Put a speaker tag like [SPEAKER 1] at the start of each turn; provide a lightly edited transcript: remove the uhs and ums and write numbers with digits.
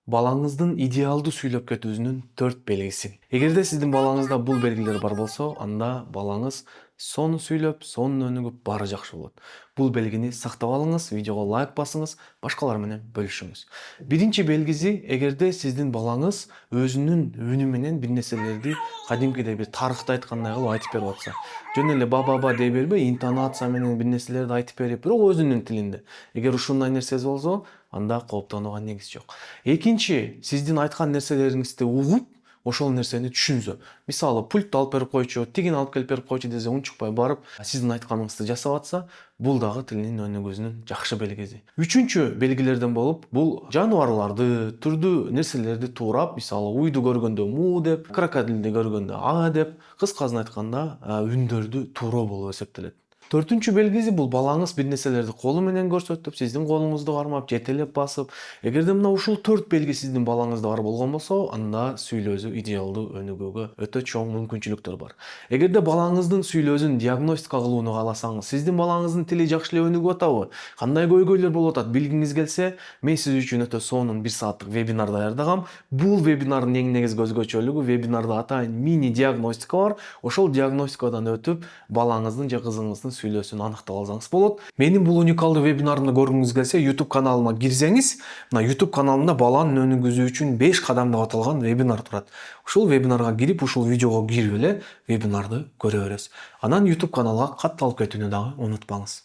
[SPEAKER 1] балаңыздын идеалдуу сүйлөп кетүүсүнүн 4 белгиси. Эгерде сиздин балаңызда бул белгилер бар болсо, анда балаңыз сонун сүйлөп, сонун өнүгүп, баары жакшы болот. Бул белгини сактап алыңыз, видеого лайк басыңыз, башкалар менен бөлүшүңүз. Биринчи белгиси, эгерде сиздин балаңыз өзүнүн үнү менен бир нерселерди кадимкидей бир тарыхты айткандай кылып айтып берип атса, жөн эле ба дей бербей, интонация менен бир нерселерди айтып берип, бирок өзүнүн тилинде. Эгер ушундай нерсеси болсо, анда кооптонууга негиз жок. Экинчи, сиздин айткан нерселериңизди угуп, ошол нерсени түшүнсө. Мисалы, пультты алып берип койчу, тигини алып келип берип койчу десе, унчукпай барып, сиздин айтканыңызды жасап атса, бул дагы тилинин өнүгүүсүнүн жакшы белгиси. Үчүнчү белгилерден болуп, бул жаныбарларды, түрдүү нерселерди туурап, мисалы, уйду көргөндө му деп, крокодилди көргөндө а деп, кыскасын айтканда, үндөрдү тууроо болуп эсептелет. Төртүнчү белгиси бул балаңыз бир нерселерди колу менен көрсөтүп, сиздин колуңузду кармап, жетелеп басып. Эгерде мына ушул 4 белги сиздин балаңызда бар болгон болсо, анда сүйлөөсү идеалдуу өнүгүүгө өтө чоң мүмкүнчүлүктөр бар. Эгерде балаңыздын сүйлөөсүн диагностика кылууну кааласаңыз, сиздин балаңыздын тили жакшы эле өнүгүп атабы, кандай көйгөйлөр болуп атат билгиңиз келсе, мен сиз үчүн өтө сонун 1 сааттык вебинар даярдагам. Бул вебинардын эң негизги өзгөчөлүгү, вебинарда атайын мини диагностика бар. Ошол диагностикадан өтүп, балаңыздын же кызыңыздын сүйлөөсүн аныктап алсаңыз болот. Менин бул уникалдуу вебинарымды көргүңүз келсе, YouTube каналыма кирсеңиз, мына YouTube каналымда баланын өнүгүүсү үчүн 5 кадам деп аталган вебинар турат. Ушул вебинарга кирип, ушул видеого кирип эле вебинарды көрө бересиз. Анан YouTube каналга катталып кетүүнү дагы унутпаңыз.